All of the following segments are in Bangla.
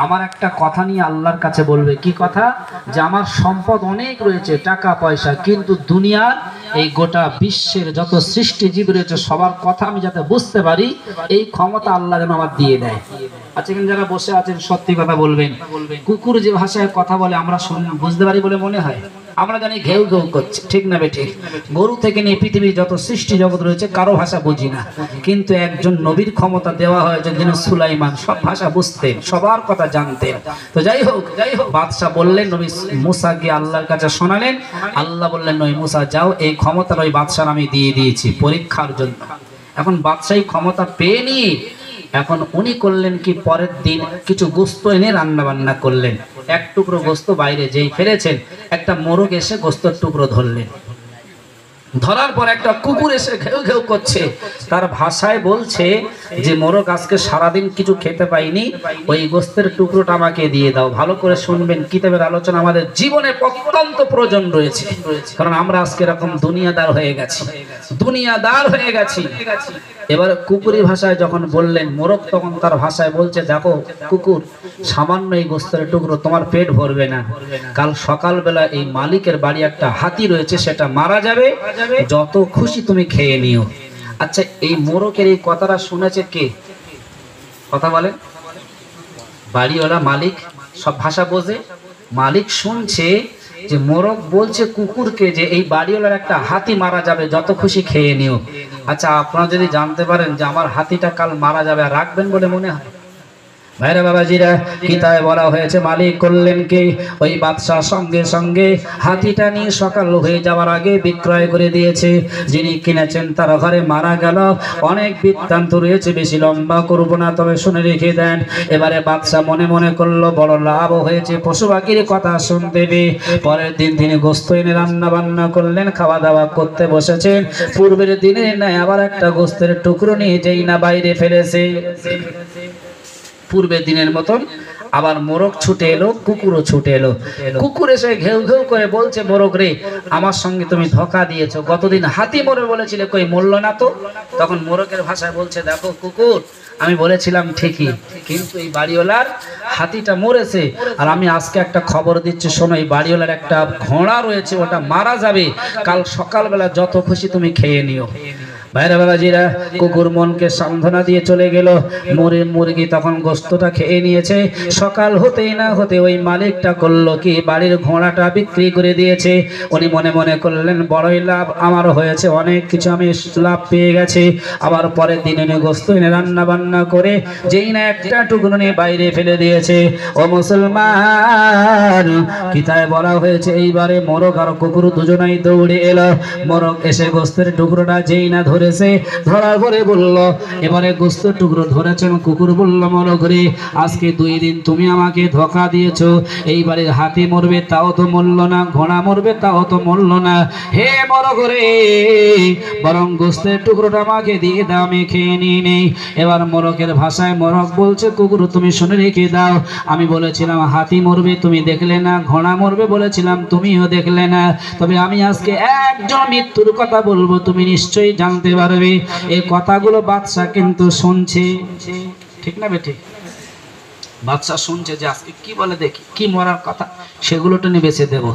আমার একটা কথা নিয়ে আল্লাহর কাছে বলবে, কি কথা? যে আমার সম্পদ অনেক রয়েছে, টাকা পয়সা, কিন্তু দুনিয়ার এই গোটা বিশ্বের যত সৃষ্টিজীব রয়েছে সবার কথা আমি যাতে বুঝতে পারি, এই ক্ষমতা আল্লাহ যেন আমার দিয়ে দেয়। আচ্ছা, এখানে যারা বসে আছেন সত্যি কথা বলবেন, কুকুর যে ভাষায় কথা বলে আমরা বুঝতে পারি বলে মনে হয়? আমরা জানি ঘেউ ঘেউ করছে, ঠিক না বেঠিক? গরু থেকে নিয়ে পৃথিবীর যত সৃষ্টি জগৎ রয়েছে কারো ভাষা বুঝি না, কিন্তু একজন নবীর ক্ষমতা দেওয়া হয়েছে যিনি সুলাইমান, সব ভাষা বুঝতেন, সবার কথা জানতেন। তো যাই হোক, বাদশাহ বললেন, নবী মুসা গিয়ে আল্লাহর কাছে শোনালেন। আল্লাহ বললেন, নবী মুসা যাও, এই ক্ষমতার ওই বাদশাহ আমি দিয়ে দিয়েছি পরীক্ষার জন্য। এখন বাদশাহী ক্ষমতা পেয়ে নিয়ে এখন উনি করলেন কি, পরের দিন কিছু গোস্ত এনে রান্না বান্না করলেন। এক টুকরো গোস্ত বাইরে যেই ফেলেছেন, একটা মোরগ এসে গোস্তের টুকরো ধরলেন। ধরার পর একটা কুকুর এসে ঘেউ ঘেউ করছে, তার ভাষায় বলছে যে মোরগ আজকে সারাদিন কিছু খেতে পাইনি, ওই গোস্তের টুকরোটা আমাকে দিয়ে দাও। ভালো করে শুনবেন, কিতাবের আলোচনা আমাদের জীবনে অত্যন্ত প্রয়োজন রয়েছে, কারণ আমরা আজকে এরকম দুনিয়াদার হয়ে গেছি, দুনিয়াদার হয়ে গেছি। এবার কুকুরি ভাষায় যখন বললেন, মোরগ তখন তার ভাষায় বলছে, দেখো কুকুর, সামান্য এই গোস্তের টুকরো তোমার পেট ভরবে না, কাল সকালবেলা এই মালিকের বাড়ি একটা হাতি রয়েছে, সেটা মারা যাবে, যত খুশি তুমি খেয়ে নিও। আচ্ছা, এই মোরগের এই কথাটা শুনেছে কে? কথা বলেন। বাড়িওয়ালা, মালিক, সব ভাষা বোঝে। মালিক শুনছে যে মোরগ বলছে কুকুরকে যে এই বাড়িওয়ালার একটা হাতি মারা যাবে, যত খুশি খেয়ে নিও। আচ্ছা, আপনারা যদি জানতে পারেন যে আমার হাতিটা কাল মারা যাবে, আর রাখবেন বলে মনে হয়? ভাইরা বাবাজিরা, কিতাবে বলা হয়েছে মালিক করলেন কি, ওই বাদশাহ সঙ্গে সঙ্গে হাতিটা নিয়ে সকাল হয়ে যাওয়ার আগে বিক্রয় করে দিয়েছে। যিনি কিনেছেন তার ঘরে মারা গেল। অনেক বৃত্তান্ত রয়েছে, বেশি লম্বা করব না, তবে শুনে রেখে দেন। এবারে বাদশাহ মনে মনে করলো বড় লাভ হয়েছে, পশু পাখির কথা শুনতে পেয়ে পরের দিন তিনি গোস্ত এনে রান্না বান্না করলেন, খাওয়া দাওয়া করতে বসেছেন। পূর্বের দিনের ন্যায় আবার একটা গোস্তের টুকরো নিয়ে যেই না বাইরে ফেলেছে, পূর্বের দিনের মতন আবার মোরগ ছুটে এলো, কুকুরও ছুটে এলো। কুকুর এসে ঘেউ ঘেউ করে বলছে, মোরগ রে, আমার সঙ্গে তুমি ধোঁকা দিয়েছো, গতদিন হাতি মরে বলেছিলে, কই মরল না তো? তখন মোরগের ভাষায় বলছে, দেখো কুকুর, আমি বলেছিলাম ঠিকই, কিন্তু এই বাড়িওয়ালার হাতিটা মরেছে, আর আমি আজকে একটা খবর দিচ্ছি, শোনো, এই বাড়িওয়ালার একটা ঘোড়া রয়েছে, ওটা মারা যাবে, কাল সকালবেলা যত খুশি তুমি খেয়ে নিও। ভাইরা বাবাজিরা, কুকুর মনকে সান্ত্বনা দিয়ে চলে গেল। মুরগি তখন গোস্তটা খেয়ে নিয়েছে। সকাল হতেই না হতে ওই মালিকটা করলো কি, বাড়ির ঘোড়াটা বিক্রি করে দিয়েছে। উনি মনে মনে করলেন, বড়ই লাভ আমার হয়েছে, অনেক কিছু আমি লাভ পেয়ে গেছি। আবার পরের দিন এনে গোস্ত এনে রান্না বান্না করে যেই না একটা টুকরো নিয়ে বাইরে ফেলে দিয়েছে। ও মুসলমান, কিতাবে বলা হয়েছে এইবারে মোরগ আর কুকুর দুজনেই দৌড়ে এলো। মোরগ এসে গোস্তের টুকরোটা যেই না ধরেছে, ধরার পরে বলল, এবারে গোস্তের টুকরো ধরেছেন। কুকুর বলল, মোরগ রে, আজকে 2 দিন তুমি আমাকে ধোঁকা দিয়েছো, এইবারে হাতি মরবে তাও তো মরল না, ঘোড়া মরবে তাও তো মরল না। হে মোরগ রে, বরং গোস্তের টুকরোটা আমাকে দিয়ে দাও, আমি খেয়ে নিয়ে নেই। এবার মোরগের ভাষায় মোরগ বলছে, কুকুর তুমি শুনে রেখে দাও, আমি বলেছিলাম হাতি মরবে, তুমি দেখলে না, ঘোড়া মরবে বলেছিলাম, তুমিও দেখলে না, তবে আমি আজকে একজন মৃত্যুর কথা বলবো, তুমি নিশ্চয়ই জানতে পারবে। এই কথাগুলো বাদশাহ কিন্তু শুনছে, ঠিক না বেটি? বাদশাহ শুনছে যে আজকে কি বলে, দেখি কি মরার কথা, সেগুলো টেনে বেছে দেব।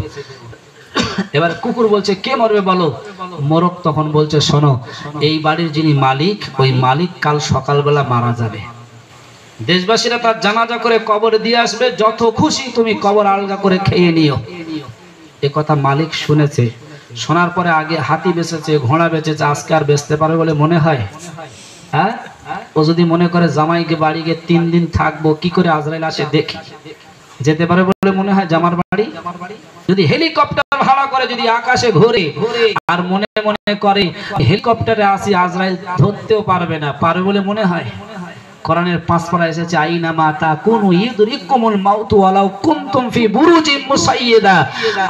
এবার কুকুর বলছে, কে মরবে বলো? মোরগ তখন বলছে, শোনো, এই বাড়ির যিনি মালিক, ওই মালিক কাল সকালবেলা মারা যাবে, দেশবাসীরা তার জানাজা করে কবর দিয়ে আসবে, যত খুশি তুমি কবর আলগা করে খেয়ে নিও। এ কথা মালিক শুনেছে। শোনার পরে আগে হাতি বেচেছে, ঘোড়া বেচেছে, আজকে আর বেচতে পারবে বলে মনে হয়? হ্যাঁ, ও যদি মনে করে জামাইকে বাড়ি গিয়ে 3 দিন থাকবো, কি করে আজরাইল আসে দেখি, যেতে পারে বলে মনে হয়? জামার বাড়ি যদি হেলিকপ্টার ভাড়া করে যদি আকাশে ঘোরে আর মনে মনে করে হেলিকপ্টারে আসি, আজরাইল ধরতেও পারবে না, পারবে বলে মনে হয়? কোরআনের 5 পারা এসেছে, আইনা মাতা কুনু ইউদরিকুমুল মাউতু ওয়ালাউ কুনতুম ফি বুরুজিম মুসাইয়্যিদা।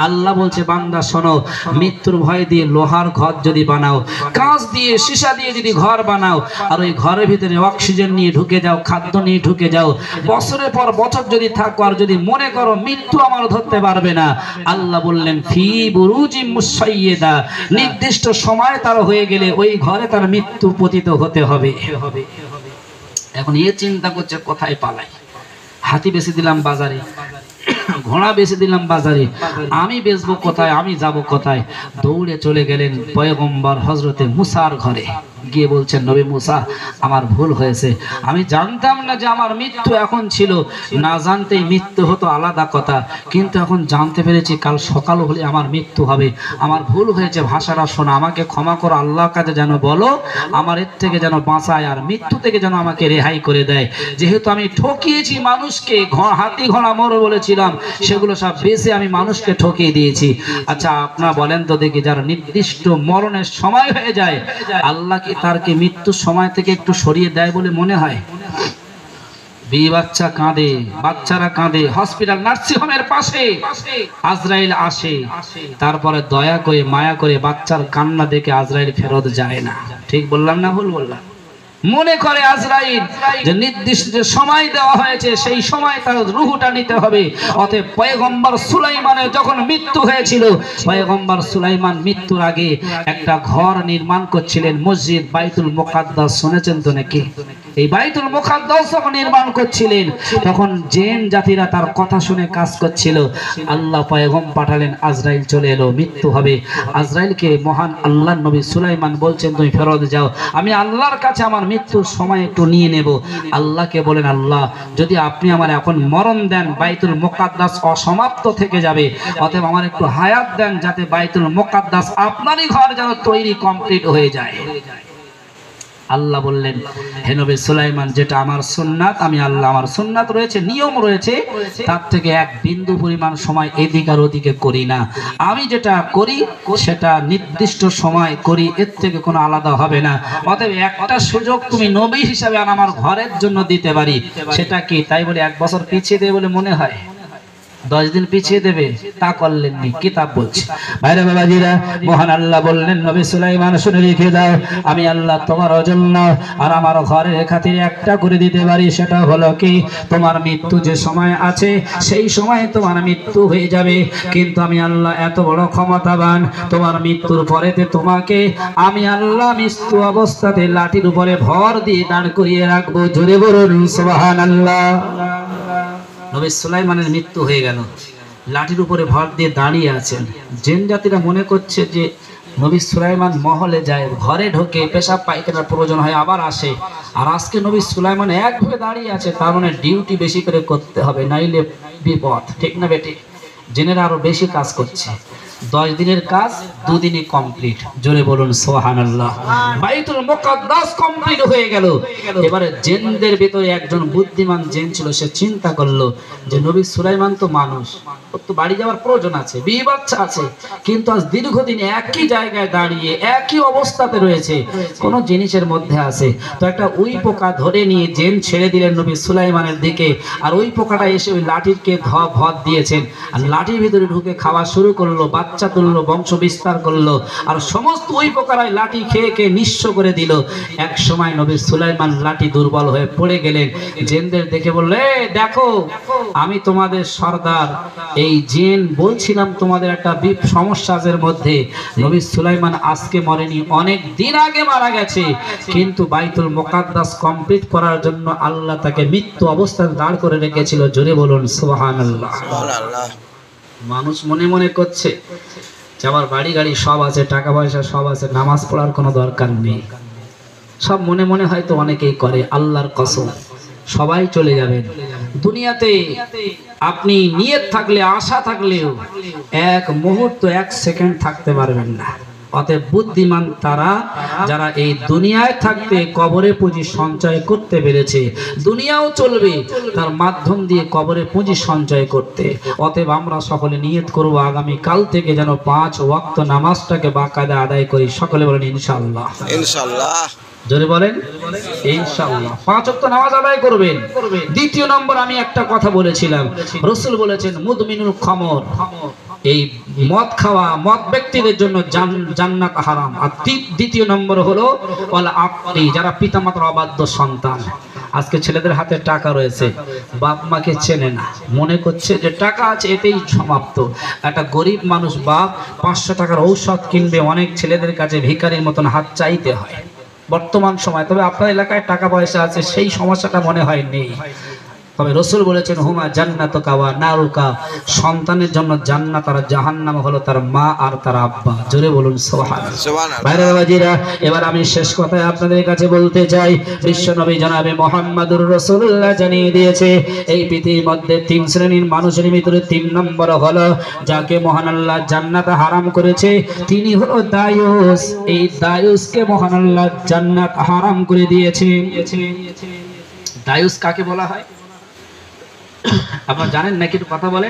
আল্লাহ বলছে, বান্দা শোনো, মৃত্যুর ভয় দিয়ে লোহার ঘর যদি বানাও, কাঁচ দিয়ে সীসা দিয়ে যদি ঘর বানাও, আর ওই ঘরের ভিতরে অক্সিজেন নিয়ে ঢুকে যাও, খাদ্য নিয়ে ঢুকে যাও, বছরের পর বছর যদি থাকো, আর যদি মনে করো মৃত্যু আমার ধরতে পারবে না, আল্লাহ বললেন ফি বুরুজিম মুসাইয়্যিদা, নির্দিষ্ট সময় তার হয়ে গেলে ওই ঘরে তার মৃত্যু পতিত হতে হবে। এখন এ চিন্তা করছে কোথায় পালাই, হাতি বেচে দিলাম বাজারে, ঘোড়া বেচে দিলাম বাজারে, আমি বেচবো কোথায়, আমি যাব কোথায়? দৌড়ে চলে গেলেন পয়গম্বর হযরতে মুসার ঘরে। গিয়ে বলছেন, নবী মুসা, আমার ভুল হয়েছে, আমি জানতাম না যে আমার মৃত্যু এখন ছিল, না জানতেই মৃত্যু হতো আলাদা কথা, কিন্তু এখন জানতে পেরেছি কাল সকাল হলে আমার মৃত্যু হবে। আমার ভুল হয়েছে, ভাষাটা শোনা, আমাকে ক্ষমা করো, আল্লাহর কাছে যেন বলো আমার এর থেকে যেন বাঁচায়, আর মৃত্যু থেকে যেন আমাকে রেহাই করে দেয়। যেহেতু আমি ঠকিয়েছি মানুষকে, হাতি ঘোড়া মরো বলেছিলাম, সেগুলো সব বেঁচে আমি মানুষকে ঠকিয়ে দিয়েছি। আচ্ছা আপনারা বলেন তো দেখি, যার নির্দিষ্ট মরণের সময় হয়ে যায়, আল্লাহ কি তার কি মৃত্যুর সময় থেকে একটু সরিয়ে দেয় বলে মনে হয়? বিয়ে বাচ্চা কাঁদে, বাচ্চারা কাঁদে, হসপিটাল নার্সিং হোমের পাশে আজরাইল আসে, তারপরে দয়া করে মায়া করে বাচ্চার কান্না দেখে আজরাইল ফেরত যায় না। ঠিক বললাম না ভুল বললাম? মনে করে আজরাইল যে নির্দিষ্ট যে সময় দেওয়া হয়েছে সেই সময় তার রূহটা নিতে হবে। অতএব পয়গম্বর সুলাইমানের যখন মৃত্যু হয়েছিল, পয়গম্বর সুলাইমান মৃত্যুর আগে একটা ঘর নির্মাণ করছিলেন, মসজিদ বাইতুল মুকাদ্দাস, শুনেছেন তো নাকি? এই বাইতুল মুকাদ্দাস যখন নির্মাণ করছিলেন, তখন জিন জাতিরা তার কথা শুনে কাজ করছিল। আল্লাহ পয়গম্বর পাঠালেন, আজরাইল চলে এলো, মৃত্যু হবে। আজরাইলকে মহান আল্লাহর নবী সুলাইমান বলছেন, তুমি ফেরত যাও, আমি আল্লাহর কাছে আমার মৃত্যুর সময় একটু নিয়ে নেব। আল্লাহকে বলেন, আল্লাহ যদি আপনি আমার এখন মরণ দেন, বাইতুল মুকাদ্দাস অসমাপ্ত থেকে যাবে, অতএব আমার একটু হায়াত দেন, যাতে বাইতুল মুকাদ্দাস আপনারই ঘর যেন তৈরি কমপ্লিট হয়ে যায়। আল্লাহ বললেন, হে নবী সুলাইমান, যেটা আমার সুন্নাত, আমি আল্লাহ আমার সুন্নাত রয়েছে, নিয়ম রয়েছে, তার থেকে এক বিন্দু পরিমাণ সময় এদিক আর ওদিকে করি না। আমি যেটা করি সেটা নির্দিষ্ট সময় করি, এর থেকে কোনো আলাদা হবে না। অতএব একটা সুযোগ তুমি নবী হিসাবে আমার ঘরের জন্য দিতে পারি, সেটা কি? তাই বলে 1 বছর পিছিয়ে দেবে বলে মনে হয়? 10 দিন পিছিয়ে দেবে? তা করলেননি, কিতাব বলছে। ভাইরা বাবাজিরা, মহান আল্লাহ বললেন, নবী সুলাইমান শুনে রেখে দাও, আমি আল্লাহ তোমার জন্য আর আমার ঘরের খাতিরে একটা করে দিতে পারি, সেটা হলো কি, তোমার মৃত্যু যে সময় আছে সেই সময় তোমার মৃত্যু হয়ে যাবে, কিন্তু আমি আল্লাহ এত বড় ক্ষমতাবান, তোমার মৃত্যুর পরেতে তোমাকে আমি আল্লাহ মৃত্যু অবস্থাতে লাঠির উপরে ভর দিয়ে দাঁড় করিয়ে রাখবো। জোরে বলুন সুবহানাল্লাহ। নবী সুলাইমানের মৃত্যু হয়ে গেল, লাঠির উপরে ভর দিয়ে দাঁড়িয়ে আছেন। জিন জাতিরা মনে করছে যে নবী সুলাইমান মহলে যায়, ঘরে ঢোকে, পেশাব পায়খানার প্রয়োজন হয়, আবার আসে, আর আজকে নবী সুলাইমান একভাবে দাঁড়িয়ে আছে, তার মানে ডিউটি বেশি করে করতে হবে, নাইলে বিপদ। ঠিক না বেটি? জিনেরা আরো বেশি কাজ করছে, 10 দিনের কাজ 2 দিনে কমপ্লিট। জোরে বলুন সুবহানাল্লাহ। বাইতুল মুকাদ্দাস কমপ্লিট হয়ে গেল। এবারে জিনদের ভিতরে একজন বুদ্ধিমান জিন ছিল, সে চিন্তা করলো যে নবী সুলাইমান তো মানুষ, ওর তো বাড়ি যাওয়ার প্রয়োজন আছে, বিয়ে বাচ্চা আছে, কিন্তু আজ দীর্ঘদিন একই জায়গায় দাঁড়িয়ে একই অবস্থাতে রয়েছে, কোন জিনিসের মধ্যে আছে। তো একটা উই পোকা ধরে নিয়ে জিন ছেড়ে দিলেন নবী সুলাইমানের দিকে, আর ওই পোকাটা এসে ওই লাঠিকে ভর দিয়েছেন, আর লাঠির ভিতরে ঢুকে খাওয়া শুরু করলো, বাচ্চা তুললো, বংশ বিস্তার করলো, আর সমস্ত ওই পোকারাই লাঠি খেয়ে খেয়ে নিঃস্ব করে দিল। এক সময় নবী সুলাইমান লাঠি দুর্বল হয়ে পড়ে গেলেন। জিনদের দেখে বললে, দেখো আমি তোমাদের সর্দার, এই জিন বলছিলাম তোমাদের একটা সমস্যা আছে মধ্যে। নবী সুলাইমান আজকে মরেনি, অনেক দিন আগে মারা গেছে, কিন্তু বাইতুল মুকাদ্দাস কমপ্লিট করার জন্য আল্লাহ তাকে মৃত্যু অবস্থায় দাঁড় করে রেখেছিল। জোরে বলুন সুবহানাল্লাহ। মানুষ মনে মনে করছে যে আমার বাড়ি গাড়ি সব আছে, টাকা পয়সা সব আছে, নামাজ পড়ার কোনো দরকার নেই, সব মনে মনে হয়তো অনেকেই করে। আল্লাহর কসম, সবাই চলে যাবেন দুনিয়াতে। আপনি নিয়ত থাকলে, আশা থাকলেও এক মুহূর্ত, 1 সেকেন্ড থাকতে পারবেন না। অতএব বুদ্ধিমান তারা যারা এই দুনিয়ায় থাকতে কবরে পুঁজি সঞ্চয় করতে পেরেছে, দুনিয়াও চলবে তার মাধ্যম দিয়ে কবরে পুঁজি সঞ্চয় করতে। অতএব আমরা সকলে নিয়ত করব আগামী কাল থেকে যেন 5 ওয়াক্ত নামাজটাকে বাকায়দা আদায় করি। সকলে বলেন ইনশাআল্লাহ। ইনশাআল্লাহ। জোরে বলেন ইনশাআল্লাহ। 5 ওয়াক্ত নামাজ আদায় করবেন। দ্বিতীয় নম্বর, আমি একটা কথা বলেছিলাম, রাসূল বলেছেন মুদমিনুল খামর, এই মদ খাওয়া, মদ ব্যক্তিদের জন্য জান্নাত হারাম। আর দ্বিতীয় নম্বর হলো ওয়াল আকলি, যারা পিতামাতার অবাধ্য সন্তান। আজকে ছেলেদের হাতে টাকা রয়েছে, বাপ মাকে চেনে না, মনে করছে যে টাকা আছে এতেই সমাপ্ত। একটা গরিব মানুষ বাপ 500 টাকার ঔষধ কিনবে, অনেক ছেলেদের কাছে ভিখারির মতন হাত চাইতে হয় বর্তমান সময়। তবে আপনার এলাকায় টাকা পয়সা আছে, সেই সমস্যাটা মনে হয় নেই। তবে রাসূল বলেছেন হুমা জান্নাতুকা ওয়া নারুকা, সন্তানের জন্য জান্নাত আর জাহান্নাম হলো তার মা আর তার আব্বা। জোরে বলুন সুবহানাল্লাহ। ভাইরা বাবাজিরা, এবার আমি শেষ কথায় আপনাদের কাছে বলতে চাই, বিশ্বনবী জনাবে মুহাম্মদুর রাসূলুল্লাহ জানিয়ে দিয়েছে এই পৃথিবীর মধ্যে তিন শ্রেণীর মানুষের ভিতরে 3 নম্বর হলো যাকে মহান আল্লাহ জান্নাত হারাম করেছে, তিনি হলো দায়ুস। এই দায়ুসকে মহান আল্লাহ জান্নাত হারাম করে দিয়েছে। দায়ুস কাকে বলা হয় আপনারা জানেন নাকি? একটু কথা বলে,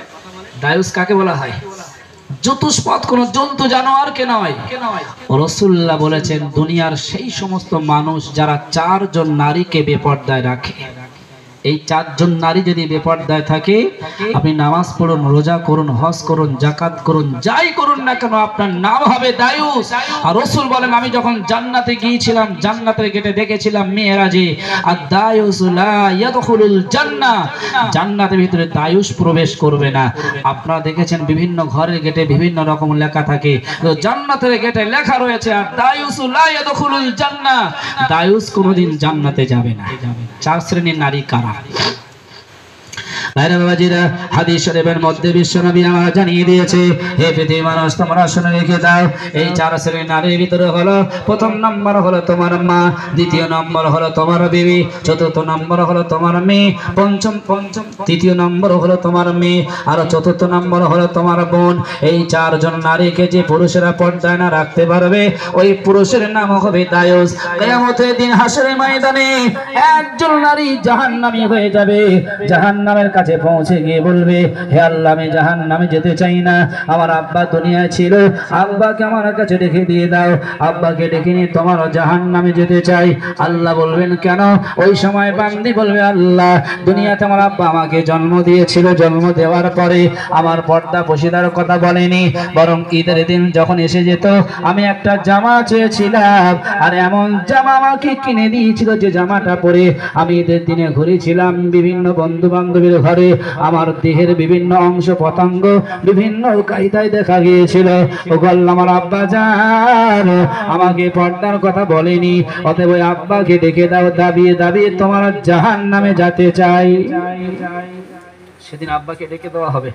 দায়ুস কাকে বলা হয়? চতুষ্পদ কোন জন্তু জানোয়ারকে নয়। রাসূলুল্লাহ বলেছেন দুনিয়ার সেই সমস্ত মানুষ যারা 4 জন নারীকে বেপরদায় রাখে। এই 4 জন নারী যদি বেপরদায় থাকে, আপনি নামাজ পড়ুন, রোজা করুন, হজ করুন, যাকাত করুন, যাই করুন না কেন, আপনার নাম হবে দায়ুস। আর রাসূল বলেন আমি যখন জান্নাতে গিয়েছিলাম, জান্নাতের গেটে দেখেছিলাম মেরাজে, আর দায়ুস লা ইয়াদখুলুল জান্নাহ, জান্নাতের ভিতরে দায়ুস প্রবেশ করবে না। আপনারা দেখেছেন বিভিন্ন ঘরের গেটে বিভিন্ন রকম লেখা থাকে, তো জান্নাতের গেটে লেখা রয়েছে আর দায়ুস লা ইয়াদখুলুল জান্নাহ, দায়ুস কোনোদিন জান্নাতে যাবে না। 4 শ্রেণীর নারী কারা? ভাইরা বাবাজিরা, হাদিস শরীফের মধ্যে বিশ্বনবী আমাদের জানিয়ে দিয়েছে, হে পৃথিবীর মানুষ তোমরা শুনে রেখে দাও, এই 4 শ্রেণীর নারীর ভিতরে হলো প্রথম নম্বর হলো তোমার মা, দ্বিতীয় নম্বর হলো তোমার বিবি, চতুর্থ নম্বর হলো তোমার মেয়ে, তৃতীয় নম্বর হলো তোমার মেয়ে, আর চতুর্থ নম্বর হলো তোমার বোন। এই 4 জন নারীকে যে পুরুষেরা পর্দায় না রাখতে পারবে, ওই পুরুষের নাম হবে দায়ুস। কিয়ামতের দিন হাসরের ময়দানে একজন নারী জাহান্নামী হয়ে যাবে, জাহান্নামের কাছে পৌঁছে গিয়ে বলবে, হে আল্লাহ আমি জাহান্নামে যেতে চাই না, আমার আব্বা দুনিয়ায় ছিল, আব্বাকে আমার কাছে ডেকে দিয়ে দাও, আব্বাকে ডেকে নিয়ে তোমার জাহান্নামে যেতে চাই। আল্লাহ বলবেন কেন? ওই সময় বান্দি বলবে, আল্লাহ দুনিয়াতে আমার আব্বা আমাকে জন্ম দিয়েছিল, জন্ম দেওয়ার পরে আমার পর্দা পশিদার কথা বলেনি, বরং ঈদের দিন যখন এসে যেত আমি একটা জামা চেয়েছিলাম, আর এমন জামা আমাকে কিনে দিয়েছিল যে জামাটা পরে আমি ঈদের দিনে ঘুরেছিলাম বিভিন্ন বন্ধু বান্ধবীর ঘরে, আমার দেহের বিভিন্ন অংশ পতঙ্গ বিভিন্ন কায়দায় দেখা গিয়েছিল। ও আল্লাহ আমার আব্বা জান আমাকে পর্দার কথা বলেনি, অতএব ওই আব্বাকে ডেকে দাও, দাবিয়ে দাবিয়ে তোমার জাহান্নামে যেতে চাই। সেদিন আব্বাকে ডেকে দেওয়া হবে।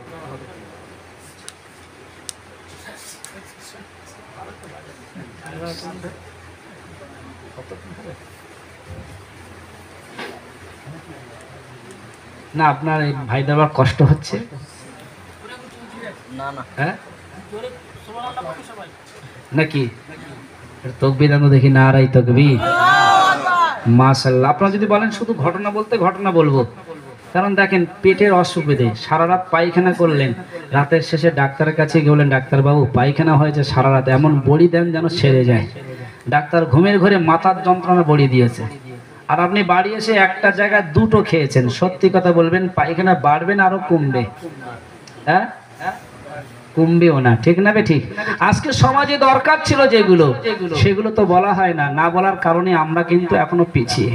না আপনার এই ভাই দাবার কষ্ট হচ্ছে হ্যাঁ নাকি? তকবীর আমরা দেখি না, আরাই তকবীর, মাশাআল্লাহ। আপনারা যদি বলেন শুধু ঘটনা বলতে ঘটনা বলবো, কারণ দেখেন পেটের অসুবিধে, সারা রাত পায়খানা করলেন, রাতের শেষে ডাক্তারের কাছে গিয়ে বললেন ডাক্তারবাবু পায়খানা হয়েছে সারা রাত, এমন বড়ি দেন যেন সেরে যায়। ডাক্তার ঘুমের ঘরে মাথার যন্ত্রণা বড়ি দিয়েছে, আর আপনি বাড়ি এসে একটা জায়গায় 2টো খেয়েছেন। সত্যি কথা বলবেন পায়খানা বাড়বে না আরো কমবে? হ্যাঁ কমবেও না, ঠিক না? ঠিক। আজকে সমাজে দরকার ছিল যেগুলো, সেগুলো তো বলা হয় না, না বলার কারণে আমরা কিন্তু এখনো পিছিয়ে।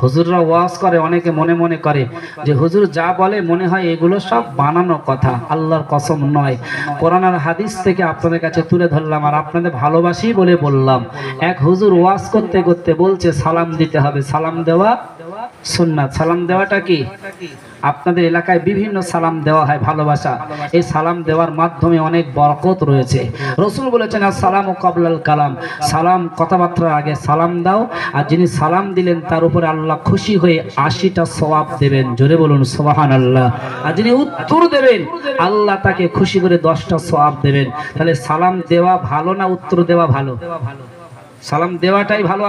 হুজুররা ওয়াজ করে, অনেকে মনে মনে করে যে হুজুর যা বলে মনে হয় এগুলো সব বানানো কথা, আল্লাহর কসম নয়। কোরআন আর হাদিস থেকে আপনাদের কাছে তুলে ধরলাম, আর আপনাদের ভালোবাসি বলে বললাম। এক হুজুর ওয়াজ করতে করতে বলছে সালাম দিতে হবে, সালাম দেওয়া সুন্নাত। সালাম দেওয়াটা কি? আপনাদের এলাকায় বিভিন্ন সালাম দেওয়া হয়, ভালোবাসা। এই সালাম দেওয়ার মাধ্যমে অনেক বরকত রয়েছে। রাসূল বলেছেন আসসালামু ক্বাবলাল কালাম, সালাম কথাবার্তার আগে সালাম দাও, আর যিনি সালাম দিলেন তার উপরে আল্লাহ খুশি হয়ে 80টা সওয়াব দেবেন। জোরে বলুন সুবহানাল্লাহ। আর যিনি উত্তর দেবেন আল্লাহ তাকে খুশি করে 10টা সওয়াব দেবেন। তাহলে সালাম দেওয়া ভালো না উত্তর দেওয়া ভালো? সালাম দেওয়াটাই ভালো।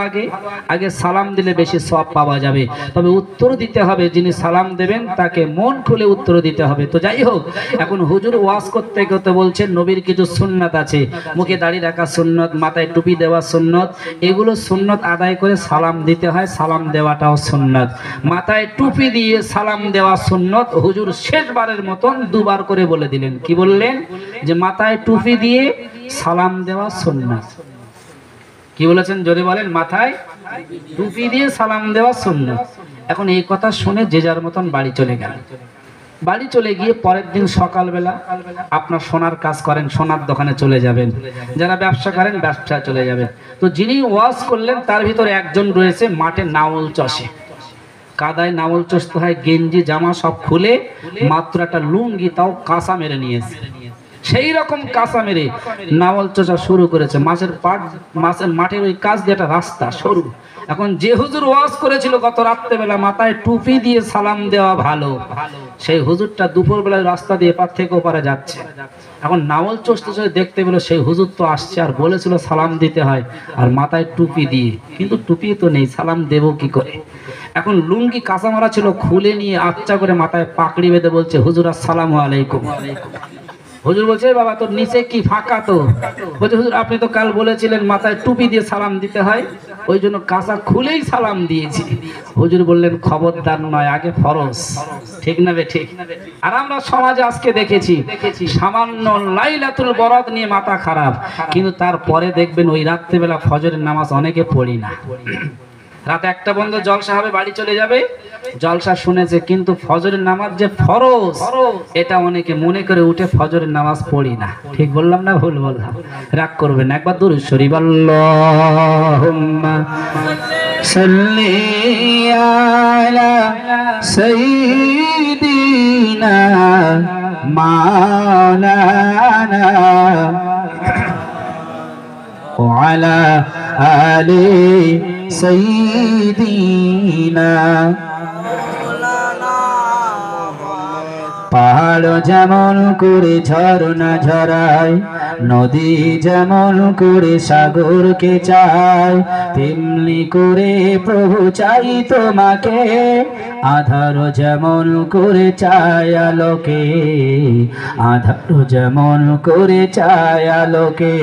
আগে সালাম দিলে বেশি সওয়াব পাওয়া যাবে, তবে উত্তর দিতে হবে, যিনি সালাম দেবেন তাকে মন খুলে উত্তর দিতে হবে। তো যাই হোক, এখন হুজুর ওয়াজ করতে করতে বলছেন নবীর কিছু সুন্নাত আছে, মুখে দাড়ি রাখা সুন্নত, মাথায় টুপি দেওয়া সুন্নত, এগুলো সুন্নত আদায় করে সালাম দিতে হয়, সালাম দেওয়াটাও সুন্নত। মাথায় টুপি দিয়ে সালাম দেওয়া সুন্নত হুজুর শেষবারের মতন 2বার করে বলে দিলেন। কি বললেন? যে মাথায় টুপি দিয়ে সালাম দেওয়া সুন্নত। কি বলেছেন জোরে বলেন? মাথায় টুপি দিয়ে সালাম দেওয়া সুন্নাত। এখন এই কথা শুনে যে যার মতন বাড়ি চলে গেল। বাড়ি চলে গিয়ে পরের দিন সকালবেলা আপনার সোনার কাজ করেন, সোনার দোকানে চলে যাবেন, যারা ব্যবসা করেন ব্যবসা চলে যাবেন। তো যিনি ওয়াজ করলেন তার ভিতরে একজন রয়েছে মাঠে নাঙল চষে। কাদায় নামল চস্ত হয়, গেঞ্জি জামা সব খুলে মাত্র একটা লুঙ্গি তাও কাঁসা মেরে নিয়েছে। সেই রকম কাঁসা মেরে নাওয়াল চষা শুরু করেছে। মাঠের ওই কাজ দিয়ে একটা রাস্তা সরু। এখন যে হুজুর ওয়াজ করেছিল গত রাত্রেবেলা মাথায় টুপি দিয়ে সালাম দেওয়া ভালো, সেই হুজুরটা দুপুর বেলায় রাস্তা দিয়ে এপার থেকে ওপারে যাচ্ছে। এখন নাওয়াল চষতে দেখতে পেলো সেই হুজুর তো আসছে, আর বলেছিল সালাম দিতে হয় আর মাথায় টুপি দিয়ে, কিন্তু টুপি তো নেই, সালাম দেবো কি করে? এখন লুঙ্গি কাঁচা মারা ছিল, খুলে নিয়ে আচ্ছা করে মাথায় পাকড়ি বেঁধে বলছে, হুজুর আসসালামু আলাইকুম। হুজুর বলছে, বাবা তোর নিচে কি ফাঁকা? তো বলছে, হুজুর আপনি তো কাল বলেছিলেন মাথায় টুপি দিয়ে সালাম দিতে হয়, ওই জন্য কাঁচা খুলেই সালাম দিয়েছি। হুজুর বললেন, খবরদার নয়, আগে ফরজ। ঠিক না বে ঠিক? আর আমরা সমাজে আজকে দেখেছি সামান্য লাইলাতুল বরাত নিয়ে মাথা খারাপ, কিন্তু তারপরে দেখবেন ওই রাত্রেবেলা ফজরের নামাজ অনেকে পড়ি না। রাত 1টা বন্ধ জলসা হবে, বাড়ি চলে যাবে, জলসা শুনেছে, কিন্তু ফজরের নামাজ যে ফরজ এটা অনেকে মনে করে উঠে ফজরের নামাজ পড়ি না। ঠিক বললাম না ভুল বললাম? রাগ করবেন, একবার দুরূদ শরীফ আল্লাহুম্মা সাল্লি আলা সাইয়্যিদিনা মাওলানা ওয়া আলা আলি সাইয়্যিদিনা। পাহাড় যেমন করে ঝরনা ঝরায়, নদী যেমন করে সাগরকে চায়, তেমনি করে প্রভু চাই তোমাকে, আধার যেমন করে চায় আলোকে, আধার যেমন করে চায় আলোকে।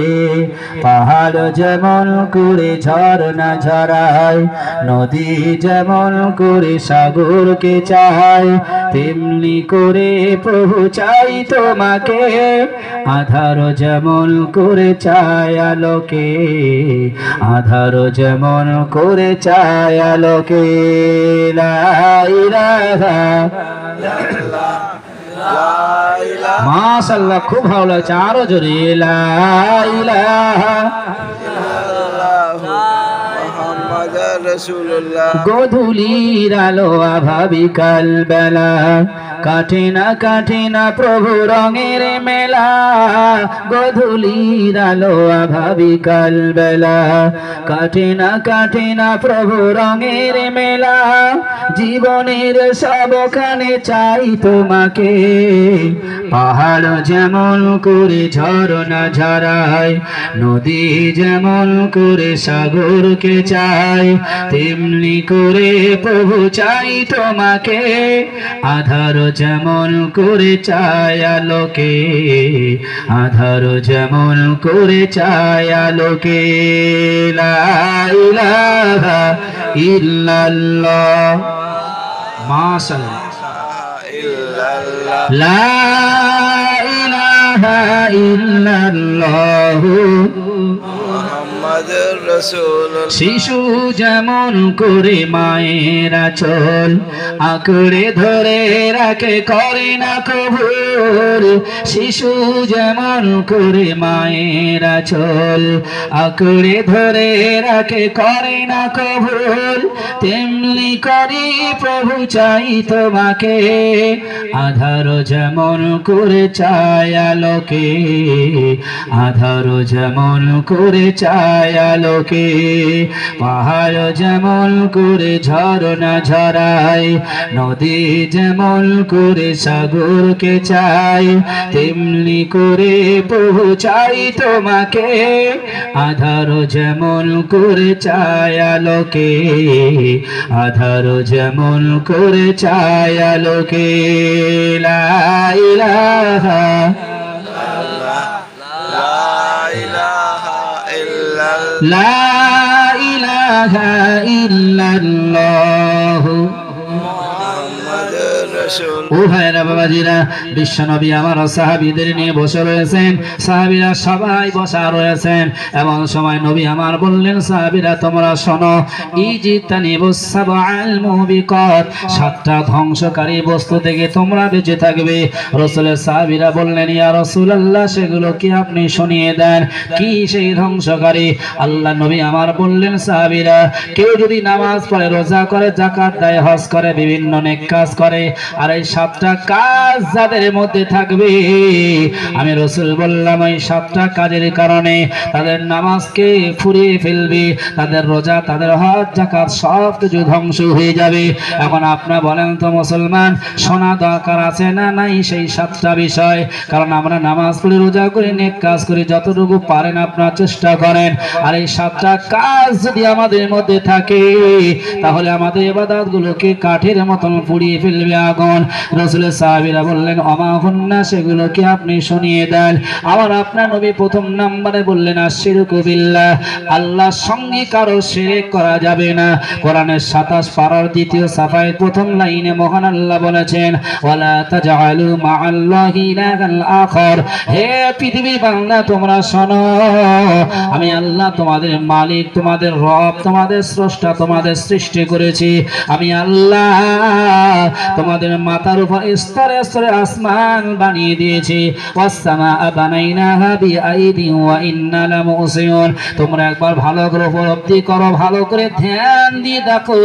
পাহাড় যেমন করে ঝরনা ঝরায়, নদী যেমন করে সাগরকে চায়, তেমনি করে প্রভু চাই তোমাকে, আধার যেমন করে চায় আলোকে, আধার যেমন করে চায় আলোকে। লা ইলাহা মাশাআল্লাহ, খুব ভালো লাগছে, আরো জোরে লা ইলাহা গধূলির আলো আভাবিকাল বেলা, কাটে না প্রভু রঙের মেলা, গধূলির আলো আভাবিকাল বেলা, কাটে না প্রভু রঙের মেলা, জীবনের সবখানে চাই তোমাকে, পাহাড় যেমন করে ঝরনা ঝরায়, নদী যেমন করে সাগরকে চায়, তেমনি করে প্রভু চাই তোমাকে, আধার যেমন করে চায় আলোকে, আধার যেমন করে চায় আলোকে। লা ইলাহা ইল্লাল্লাহ মাশাআল্লাহ, লা ইলাহা ইল্লাল্লাহ মুহাম্মাদুর রাসূলুল্লাহ। শিশু যেমন করে মায়ের আঁচল আঁকড়ে ধরে রাখে, করে না কবুল, শিশু যেমন করে মায়ের আঁচল আঁকড়ে ধরে রাখে, করে না কবুল, তেমনি করি প্রভু চাই তোমাকে, আধার যেমন করে চায় আলোকে, আধার যেমন করে চায় আলোকে। পাহাড় যেমন করে ঝরনা ঝরায়, নদী যেমন করে সাগরকে চায়, তেমনি করে প্রভু চাই তোমাকে, আধার যেমন করে চায় আলোকে, আধার যেমন করে চায় আলোকে। লা ইলাহা লা ইলাহা ইল্লাল্লাহ মুহাম্মাদুর রাসূল। ও ভাইরা বাবাজিরা, বিশ্বনবী আমার সাহাবীদের নিয়ে বসে রয়েছেন, সাহাবীরা সবাই বসা রয়েছেন। এমন সময় নবী আমার বললেন, সাহাবীরা তোমরা শোনো, ইজতানিবুস সাবআল মুবিকাত, সাতটা ধ্বংসকারী বস্তু থেকে তোমরা বেঁচে থাকবে। রাসূলের সাহাবীরা বললেন, ইয়া রাসূলুল্লাহ, সেগুলো কি আপনি শুনিয়ে দেন, কি সেই ধ্বংসকারী? আল্লাহ নবী আমার বললেন, সাহাবীরা, কেউ যদি নামাজ পড়ে, রোজা করে, যাকাত দেয়, হজ করে, বিভিন্ন নেক কাজ করে, আর এই সাতটা কাজ যাদের মধ্যে থাকবে, আমি রাসূল বললাম এই সাতটা কাজের কারণে তাদের নামাজকে ফুরিয়ে ফেলবে, তাদের রোজা, তাদের হজ, যাকাত সব কিছু ধ্বংস হয়ে যাবে। এখন আপনারা বলেন তো মুসলমান, শোনা দরকার আছে না নাই সেই সাতটা বিষয়? কারণ আমরা নামাজ পড়ি, রোজা করি, নেক কাজ করি, যতটুকু পারেন আপনারা চেষ্টা করেন। আর এই সাতটা কাজ যদি আমাদের মধ্যে থাকে, তাহলে আমাদের ইবাদতগুলোকে কাঠের মতন পুড়িয়ে ফেলবে আগুন। রাসূলের সাহাবীরা বললেন, ওমা হুন্না, সেগুলো কি আপনি শুনিয়ে দেন। আমার আপনার নবী প্রথম নম্বরে বললেন, আশরিকু বিল্লাহ, আল্লাহর সঙ্গে কারো শিরক করা যাবে না। কোরআনের 27 পারার দ্বিতীয় সাফায় প্রথম লাইনে মহান আল্লাহ বলেছেন, ওয়ালা তাজআলু মা'আল্লাহি ইলাহান আখার। হে পৃথিবীর বান্দা, তোমরা শোনো, আমি আল্লাহ তোমাদের মালিক, তোমাদের রব, তোমাদের স্রষ্টা, তোমাদের সৃষ্টি করেছি। আমি আল্লাহ তোমাদের মাথার উপর স্তরে স্তরে আসমান বানিয়ে দিয়েছি। ওয়াস-সামাআ বানাইনাহা বিআইদিন ওয়া ইন্না লামুসিউন। তোমরা একবার ভালো করে উপলব্ধি করো, ভালো করে ধ্যান দিয়ে দেখো,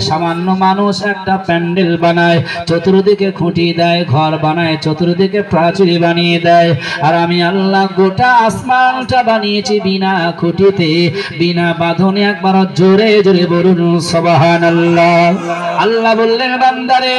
সামান্য মানুষ একটা প্যান্ডেল বানায়, চতুর্দিকে খুঁটি দেয়, ঘর বানায়, চতুর্দিকে প্রাচীর বানিয়ে দেয়। আর আমি আল্লাহ গোটা আসমানটা বানিয়েছি বিনা খুঁটিতে, বিনা বাঁধনে। একবার জোরে জোরে বলুন সুবহানাল্লাহ। আল্লাহ বললেন, বান্দারে,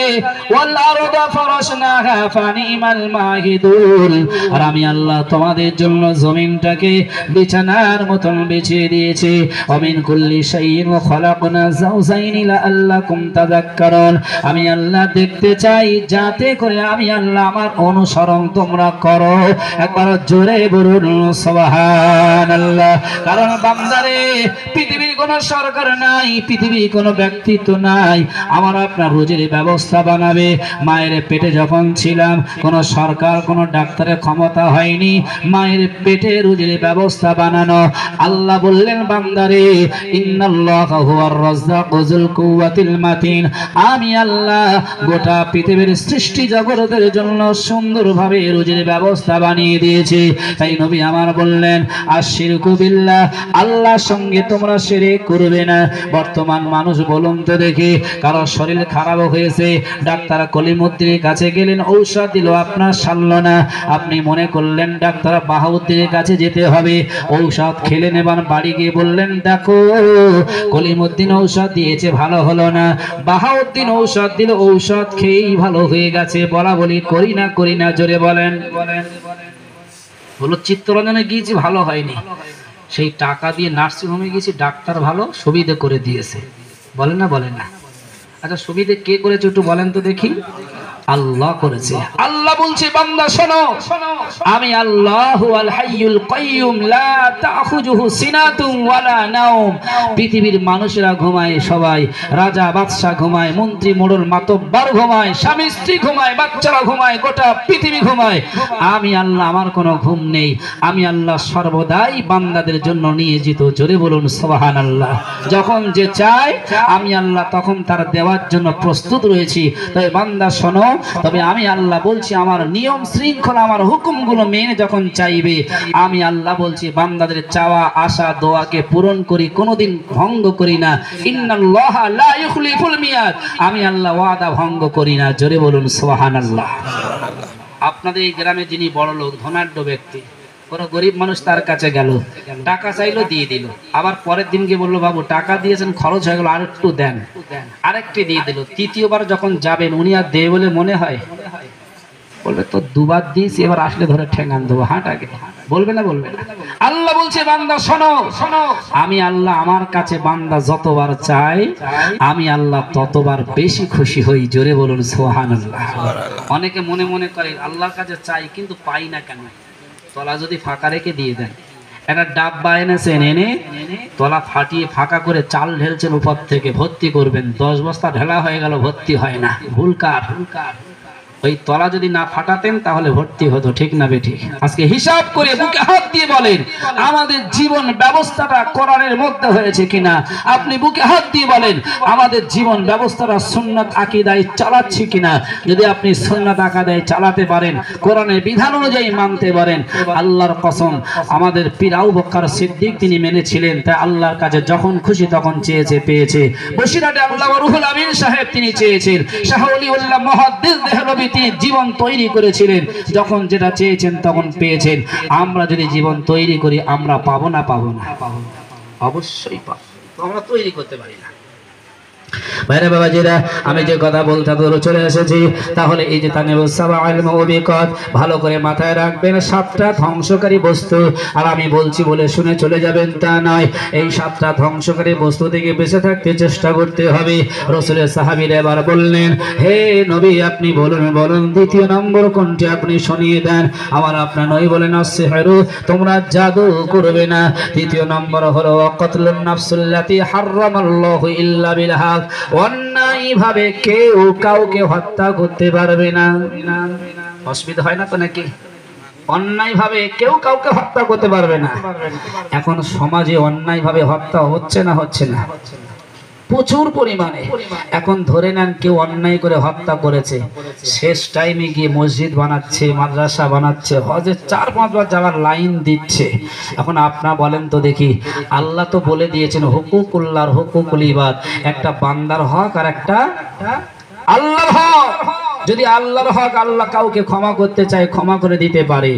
ওয়াল আরদা ফারাশনাহা ফানিমাল মাহিদুল। আর আমি আল্লাহ তোমাদের জন্য জমিনটাকে বিছানার মতন বিছিয়ে দিয়েছি। ওমিন কুল্লি শাইইন খালাকনা যাওজাইন লাআল্লাকুম তাযাক্কারুন। আমি আল্লাহ দেখতে চাই যাতে করে আমি আল্লাহ আমার অনুসরণ তোমরা করো। একবার জোরে বলুন সুবহানাল্লাহ। কারণ বান্দারে, পৃথিবীর কোনো সরকার নাই, পৃথিবীর কোনো ব্যক্তিত্ব নাই আমার আপনার রোজের ব্যবস্থা বানাবে। মায়ের পেটে যখন ছিলাম, কোনো সরকার, কোনো ডাক্তারের ক্ষমতা হয়নি মায়ের পেটে রোজের ব্যবস্থা বানানো। আল্লাহ বললেন, বান্দারে, ইন্নাল্লাহা হুয়ার রাজ্জাকু যুল কুওয়াতিল মাতিন। আমি আল্লাহ গোটা পৃথিবীর সৃষ্টি জগতের জন্য সুন্দরভাবে রোজের ব্যবস্থা বানিয়ে দিয়েছি। তাই নবী আমার বললেন, আশরিকু বিল্লাহ, আল্লাহর সঙ্গে তোমরা শিরক করবে না। বর্তমান মানুষ বলুন তো দেখি, কারো শরীর খারাপ হয়েছে, ডাক্তার কলিমুদ্দিনের কাছে গেলেন, ঔষধ দিল, আপনার সারল না। আপনি মনে করলেন ডাক্তার বাহাউদ্দিনের কাছে যেতে হবে, ঔষধ খেলেন, এবার বাড়ি গিয়ে বললেন, দেখো কলিমুদ্দিন ঔষধ দিয়েছে, ভালো হলো না। বাহাউদ্দিন ঔষধ দিল, ঔষধ খেয়েই ভালো হয়ে গেছে। বলা বলি করি না, করি না, জোরে বলেন। বলো, চিত্তরঞ্জনে গিয়েছি, ভালো হয়নি। সেই টাকা দিয়ে নার্সিং হোমে গেছি, ডাক্তার ভালো সুবিধা করে দিয়েছে। বলেন না, বলেন না? আচ্ছা, সুবিধা কে করেছে একটু বলেন তো দেখি। আল্লাহ করেছে। আল্লাহ বলছে, বান্দা শোনো, আমি আল্লাহু আল হাইয়ুল কাইয়ুম লা তাখুযুহু সিনাতুন ওয়ালা নাওম। পৃথিবীর মানুষেরা ঘুমায়, সবাই, রাজা বাদশা ঘুমায়, মন্ত্রী মোড়ল মাতব্বর ঘুমায়, স্বামী স্ত্রী ঘুমায়, বাচ্চারা ঘুমায়, গোটা পৃথিবী ঘুমায়। আমি আল্লাহ, আমার কোনো ঘুম নেই। আমি আল্লাহ সর্বদাই বান্দাদের জন্য নিয়োজিত। জোরে বলুন সুবহানাল্লাহ। যখন যে চায় আমি আল্লাহ তখন তার দেওয়ার জন্য প্রস্তুত রয়েছি। তাই বান্দা শোনো, তবে আমি আল্লাহ বলছি, আমার নিয়ম শৃঙ্খলা, আমার হুকুমগুলো মেনে যখন চাইবে, আমি আল্লাহ বলছি বান্দাদের চাওয়া আশা দোয়াকে পূরণ করি, কোনোদিন ভঙ্গ করি না। ইন্নাল্লাহা লা ইখলিফুল মিয়াদ, আমি আল্লাহ ওয়াদা ভঙ্গ করি না। জোরে বলুন সুবহানাল্লাহ। আপনাদের এই গ্রামে যিনি বড় লোক, ধনাঢ্য ব্যক্তি, কোনো গরিব মানুষ তার কাছে গেল, টাকা চাইলো, দিয়ে দিল। আবার পরের দিনকে বললো, বাবু টাকা দিয়েছেন, খরচ হয়ে গেল, আরেকটু দেন, আরেকটি দিয়ে দিল। তৃতীয়বার যখন যাবেন, উনি আর দেয় বলে মনে হয়? বলবে তো দুবার দিয়েছি, এবার আসলে ধরে ঠেঙান দেবো, হাঁট আগে। বলবে না, বলবে না? আল্লাহ বলছে, বান্দা শোনো, আমি আল্লাহ আমার কাছে বান্দা যতবার চাই, আমি আল্লাহ ততবার বেশি খুশি হই। জোরে বলুন সুবহানাল্লাহ। অনেকে মনে মনে করে আল্লাহর কাছে চাই কিন্তু পাই না কেন? তলা যদি ফাঁকা রেখে দিয়ে দেন, একটা ডাব্বা এনেছেন, এনে তলা ফাটিয়ে ফাঁকা করে চাল ঢেলছেন উপর থেকে, ভর্তি করবেন, 10 বস্তা ঢেলা হয়ে গেল, ভর্তি হয় না। ভুল কার? ওই তলা যদি না ফাটাতেন তাহলে ভর্তি হতো, ঠিক না বেঠিক? আজকে হিসাব করে বুকে হাত দিয়ে বলেন আমাদের জীবন ব্যবস্থাটা কোরআনের মধ্যে হয়েছে কিনা। আপনি বুকে হাত দিয়ে বলেন আমাদের জীবন ব্যবস্থাটা সুন্নাত আকীদায় চালাচ্ছি কিনা। যদি আপনি সুন্নাত আকীদায় চালাতে পারেন, কোরআনের বিধান অনুযায়ী মানতে পারেন, আল্লাহর কসম আমাদের পীর আবু বকর সিদ্দিক তিনি মেনেছিলেন, তাই আল্লাহর কাছে যখন খুশি তখন চেয়েছে পেয়েছে। বসিরহাটে আল্লামা রুহুল আমিন সাহেব তিনি চেয়েছেন, শাহ ওলিউল্লাহ মুহাদ্দিস দেহলভী তিনি জীবন তৈরি করেছিলেন, যখন যেটা চেয়েছেন তখন পেয়েছেন। আমরা যদি জীবন তৈরি করি আমরা পাবো না? পাবো না? অবশ্যই পাবো। আমরা তৈরি করতে পারি না। ভাইরা বাবাজিরা, আমি যে কথা বলতে চলে এসেছি, তাহলে এই যে তানিবুস সাবাউল মুবিকাত ভালো করে মাথায় রাখবেন। 7টা ধ্বংসকারী বস্তু, আর আমি বলছি বলে শুনে চলে যাবেন তা নয়। এই 7টা ধ্বংসকারী বস্তু থেকে বেঁচে থাকতে চেষ্টা করতে হবে। রাসূলের সাহাবীরা এবার বললেন, হে নবী আপনি বলুন বলুন দ্বিতীয় নম্বর কোনটি আপনি শুনিয়ে দেন। আমার আপনার নবী বলেন আসসিহরু, তোমরা জাদু করবে না। দ্বিতীয় নম্বর হলো কতলুন নাফসুল্লাতী হারামাল্লাহু ইল্লা বিল হক, অন্যায় ভাবে কেউ কাউকে হত্যা করতে পারবে না। অসুবিধা হয় না তো নাকি? অন্যায় ভাবে কেউ কাউকে হত্যা করতে পারবে না। এখন সমাজে অন্যায় ভাবে হত্যা হচ্ছে না? হচ্ছে না? প্রচুর পরিমাণে। এখন ধরে নেন কেউ অন্যায় করে হত্যা করেছে, শেষ টাইমে গিয়ে মসজিদ বানাচ্ছে, মাদ্রাসা বানাচ্ছে, হজে 4-5 বার যাওয়ার লাইন দিচ্ছে। এখন আপনারা বলেন তো দেখি, আল্লাহ তো বলে দিয়েছেন হুকুকুল্লাহর হুকুকুল ইবাদ, একটা বান্দার হক আর একটা আল্লাহর হক। যদি আল্লাহর হক আল্লাহ কাউকে ক্ষমা করতে চায় ক্ষমা করে দিতে পারে,